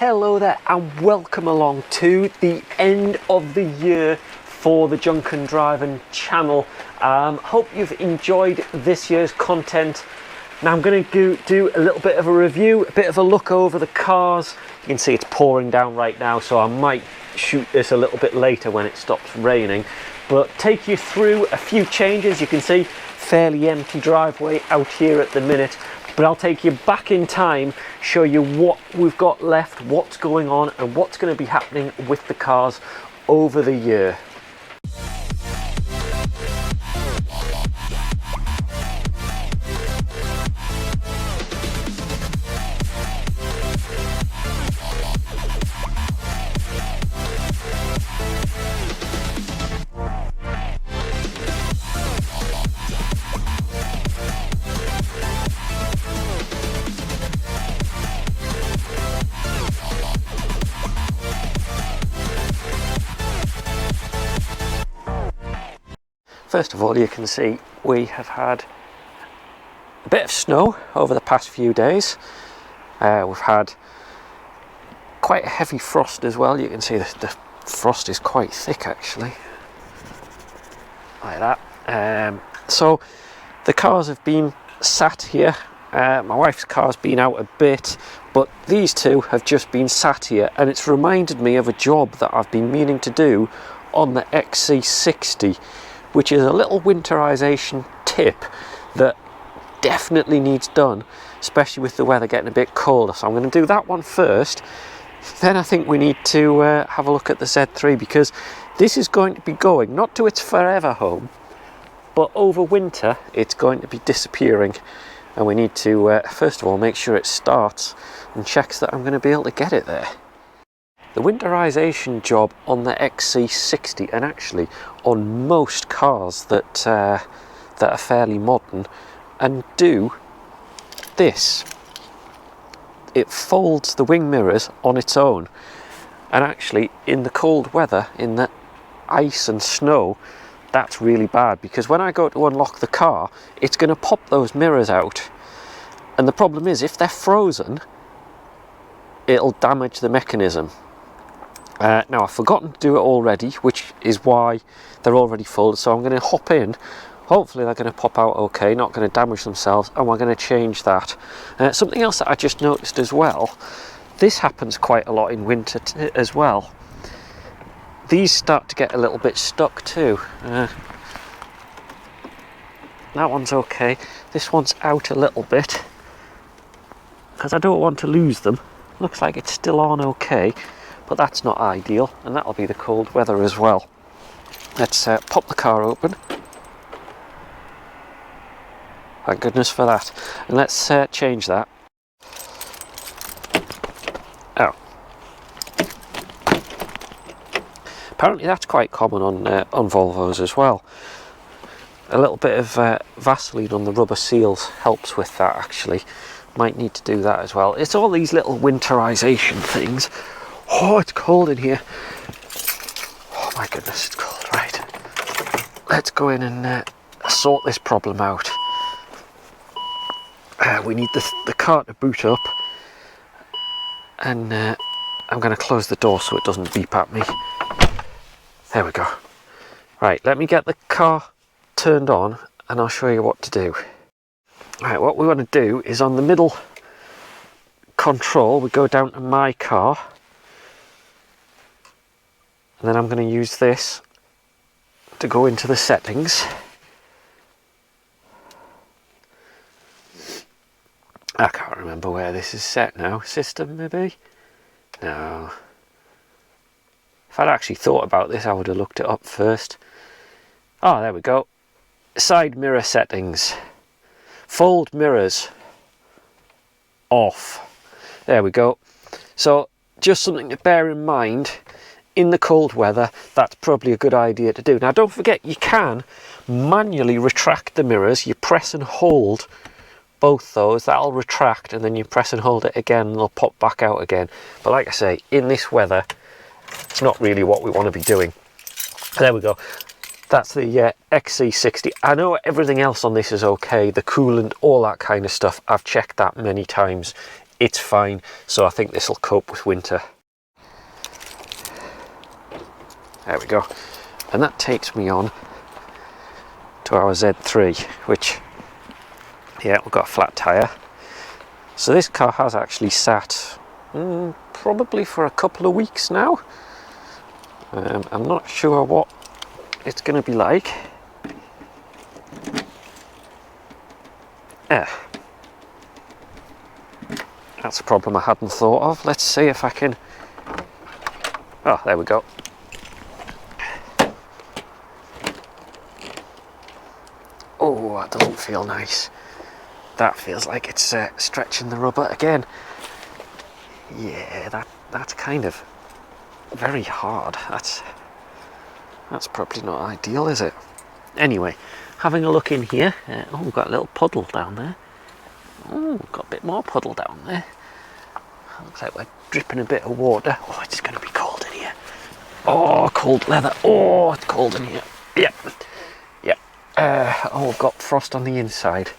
Hello there and welcome along to the end of the year for the Junkendriven channel. Hope you've enjoyed this year's content. Now I'm going to do a little bit of a review, a bit of a look over the cars. You can see it's pouring down right now, so I might shoot this a little bit later when it stops raining. But take you through a few changes. You can see fairly empty driveway out here at the minute. But I'll take you back in time, show you what we've got left, what's going on and what's going to be happening with the cars over the year. First of all, you can see we have had a bit of snow over the past few days. We've had quite a heavy frost as well. You can see the frost is quite thick actually, like that. So the cars have been sat here. My wife's car's been out a bit, but these two have just been sat here, and it's reminded me of a job that I've been meaning to do on the XC60, which is a little winterization tip that definitely needs done, especially with the weather getting a bit colder. So I'm going to do that one first. Then I think we need to have a look at the Z3, because this is going to be going not to its forever home, but over winter it's going to be disappearing, and we need to first of all make sure it starts and checks that I'm going to be able to get it there. The winterization job on the XC60, and actually on most cars that are fairly modern and do this, it folds the wing mirrors on its own. And actually in the cold weather, in the ice and snow, that's really bad, because when I go to unlock the car, it's going to pop those mirrors out. And the problem is, if they're frozen, it'll damage the mechanism. Now I've forgotten to do it already, which is why they're already folded, so I'm going to hop in. Hopefully they're going to pop out okay, not going to damage themselves, and we're going to change that. Something else that I just noticed as well, this happens quite a lot in winter as well. These start to get a little bit stuck too. That one's okay. This one's out a little bit, because I don't want to lose them. Looks like it's still on okay, but that's not ideal, and that'll be the cold weather as well. Let's pop the car open. Thank goodness for that. And let's change that. Oh. Apparently that's quite common on Volvos as well. A little bit of Vaseline on the rubber seals helps with that actually. Might need to do that as well. It's all these little winterization things. Oh, it's cold in here. Oh my goodness, it's cold. Right. Let's go in and sort this problem out. We need the car to boot up. And I'm going to close the door so it doesn't beep at me. There we go. Right, let me get the car turned on and I'll show you what to do. Right, what we want to do is on the middle control, we go down to my car. And then I'm going to use this to go into the settings. I can't remember where this is set now. System maybe? No. If I'd actually thought about this, I would have looked it up first. Oh, there we go. Side mirror settings. Fold mirrors. Off. There we go. So just something to bear in mind. In the cold weather, that's probably a good idea to do. Now don't forget, you can manually retract the mirrors. You press and hold both those, that'll retract, and then you press and hold it again and they'll pop back out again. But like I say, in this weather, it's not really what we want to be doing. There we go. That's the XC60. I know everything else on this is okay, the coolant, all that kind of stuff. I've checked that many times. it's fine. So I think this will cope with winter. There we go. And that takes me on to our Z3, which, yeah, we've got a flat tyre. So this car has actually sat probably for a couple of weeks now. I'm not sure what it's going to be like. That's a problem I hadn't thought of. Let's see if I can... Oh, there we go. Oh, that doesn't feel nice. That feels like it's stretching the rubber again. Yeah, that's kind of very hard. That's probably not ideal, is it? Anyway, having a look in here. Oh, we've got a little puddle down there. Oh, we've got a bit more puddle down there. Looks like we're dripping a bit of water. Oh, it's going to be cold in here. Oh, cold leather. Oh, it's cold in here. Yep. Yep. Oh, we've got frost on the inside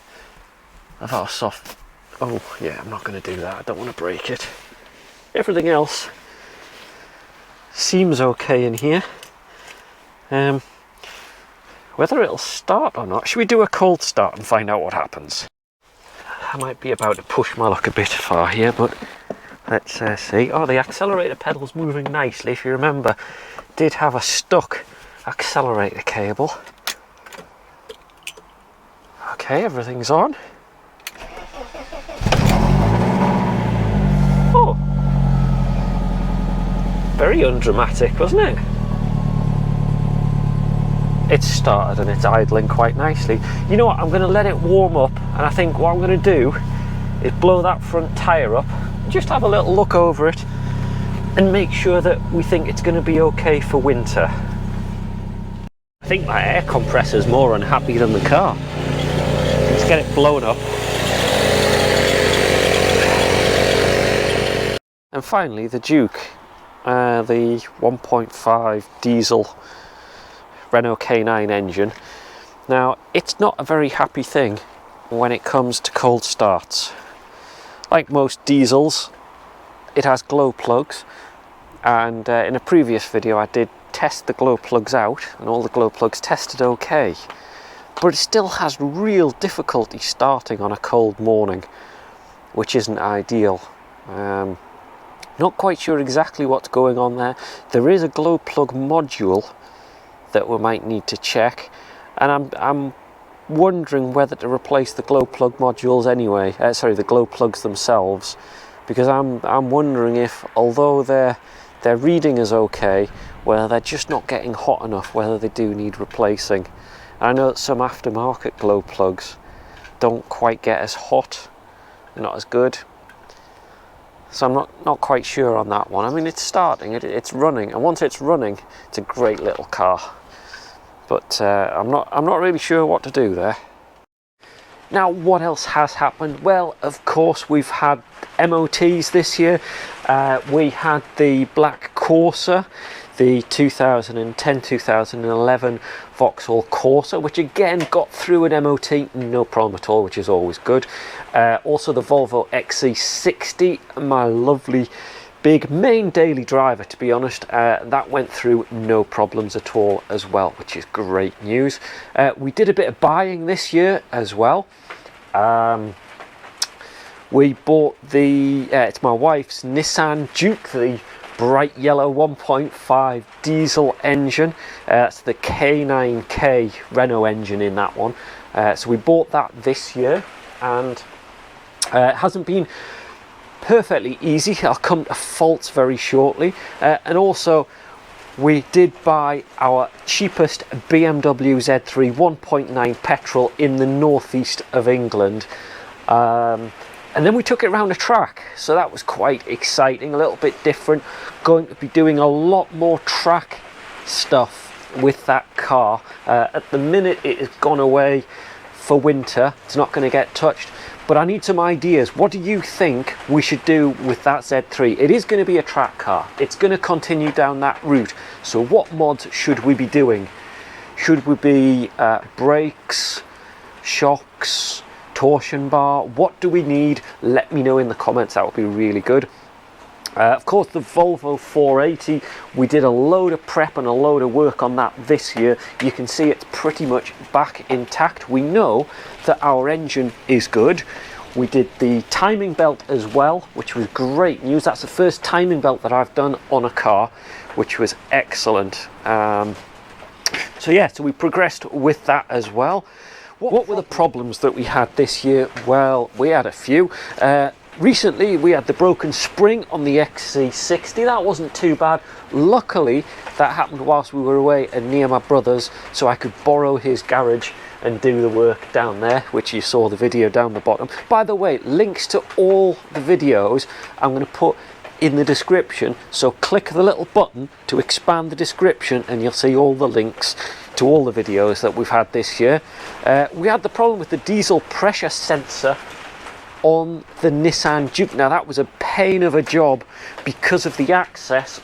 of our soft... Oh, yeah, I'm not going to do that. I don't want to break it. Everything else seems okay in here. Whether it'll start or not, should we do a cold start and find out what happens? I might be about to push my luck a bit far here, but let's see. Oh, the accelerator pedal's moving nicely. If you remember, did have a stuck accelerator cable. Okay, everything's on. Oh, very undramatic, wasn't it? It's started and it's idling quite nicely. You know what, I'm going to let it warm up, and I think what I'm going to do is blow that front tyre up, just have a little look over it and make sure that we think it's going to be okay for winter. I think my air compressor's more unhappy than the car. Let's get it blown up. And finally the Duke, the 1.5 diesel Renault K9 engine. Now, it's not a very happy thing when it comes to cold starts. Like most diesels, it has glow plugs, and in a previous video I did test the glow plugs out and all the glow plugs tested okay, but it still has real difficulty starting on a cold morning, which isn't ideal. Not quite sure exactly what's going on there. There is a glow plug module that we might need to check, and I'm wondering whether to replace the glow plug modules anyway. Sorry, the glow plugs themselves, because I'm wondering if, although their reading is okay, whether they're just not getting hot enough, whether they do need replacing. And I know that some aftermarket glow plugs don't quite get as hot, not as good. So I'm not quite sure on that one. I mean, it's starting, it's running, and once it's running, it's a great little car. But I'm not really sure what to do there. Now, what else has happened? Well, of course, we've had MOTs this year. We had the Black Corsa, the 2010-2011 Vauxhall Corsa, which again got through an MOT, no problem at all, which is always good. Also the Volvo XC60, my lovely big main daily driver, to be honest, that went through no problems at all as well, which is great news. We did a bit of buying this year as well. We bought the, it's my wife's Nissan Juke, the bright yellow 1.5 diesel engine. It's the K9K Renault engine in that one. So we bought that this year, and it hasn't been perfectly easy. I'll come to faults very shortly. And also, we did buy our cheapest BMW Z3 1.9 petrol in the northeast of England. And then we took it around a track, so that was quite exciting, a little bit different. Going to be doing a lot more track stuff with that car. At the minute it has gone away for winter, it's not going to get touched, but I need some ideas. What do you think we should do with that Z3? It is going to be a track car, it's going to continue down that route, so what mods should we be doing? Should we be brakes, shocks, torsion bar? What do we need? Let me know in the comments, that would be really good. Of course, the Volvo 480, we did a load of prep and a load of work on that this year. You can see it's pretty much back intact. We know that our engine is good. We did the timing belt as well, which was great news. That's the first timing belt that I've done on a car, which was excellent. So yeah, so we progressed with that as well. What were the problems that we had this year? Well, we had a few. Recently we had the broken spring on the XC60. That wasn't too bad. Luckily that happened whilst we were away and near my brother's, so I could borrow his garage and do the work down there, which you saw the video down the bottom. By the way, links to all the videos I'm going to put in the description, so click the little button to expand the description and you'll see all the links to all the videos that we've had this year. We had the problem with the diesel pressure sensor on the Nissan Juke. Now that was a pain of a job because of the access,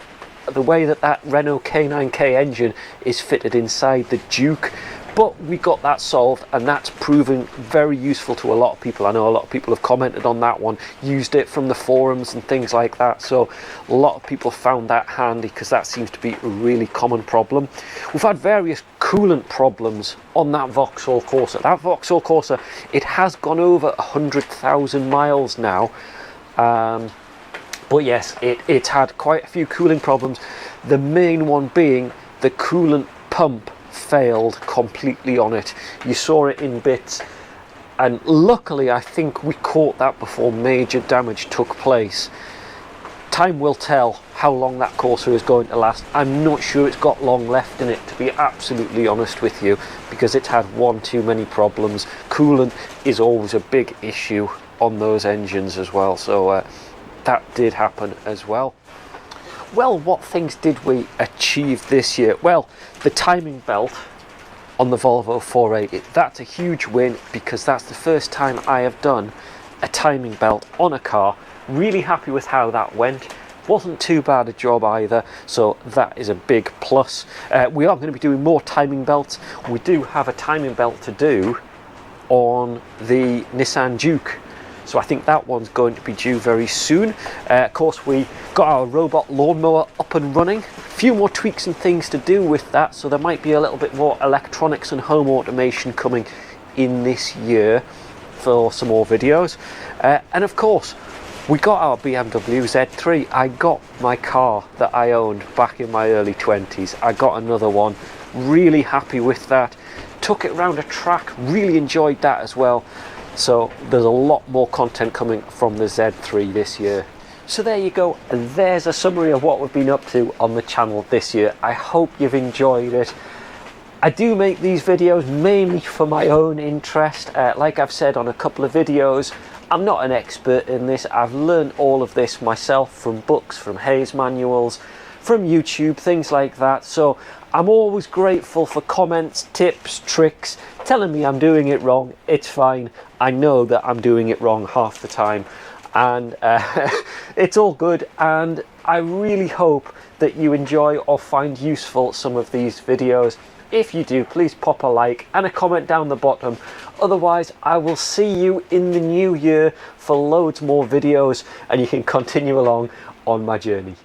the way that that Renault K9K engine is fitted inside the Juke. But we got that solved, and that's proven very useful to a lot of people. I know a lot of people have commented on that one, used it from the forums and things like that, so a lot of people found that handy because that seems to be a really common problem. We've had various coolant problems on that Vauxhall Corsa. That Vauxhall Corsa, it has gone over 100,000 miles now, but yes, it's had quite a few cooling problems. The main one being the coolant pump failed completely on it. You saw it in bits, and luckily I think we caught that before major damage took place. Time will tell how long that Corsa is going to last. I'm not sure it's got long left in it, to be absolutely honest with you, because it's had one too many problems. Coolant is always a big issue on those engines as well, so that did happen as well. Well, what things did we achieve this year? Well, the timing belt on the Volvo 480, that's a huge win because that's the first time I have done a timing belt on a car. Really happy with how that went. Wasn't too bad a job either, so that is a big plus. We are going to be doing more timing belts. We do have a timing belt to do on the Nissan Juke, so I think that one's going to be due very soon. Of course, we got our robot lawnmower up and running. A few more tweaks and things to do with that, so there might be a little bit more electronics and home automation coming in this year for some more videos. And of course, we got our BMW Z3. I got my car that I owned back in my early 20s. I got another one. Really happy with that. Took it around a track. Really enjoyed that as well. So there's a lot more content coming from the Z3 this year. So there you go, and there's a summary of what we've been up to on the channel this year. I hope you've enjoyed it. I do make these videos mainly for my own interest. Like I've said on a couple of videos, I'm not an expert in this. I've learned all of this myself from books, from Hayes manuals, from YouTube, things like that. So I'm always grateful for comments, tips, tricks, telling me I'm doing it wrong. It's fine. I know that I'm doing it wrong half the time, and it's all good, and I really hope that you enjoy or find useful some of these videos. If you do, please pop a like and a comment down the bottom. Otherwise, I will see you in the new year for loads more videos, and you can continue along on my journey.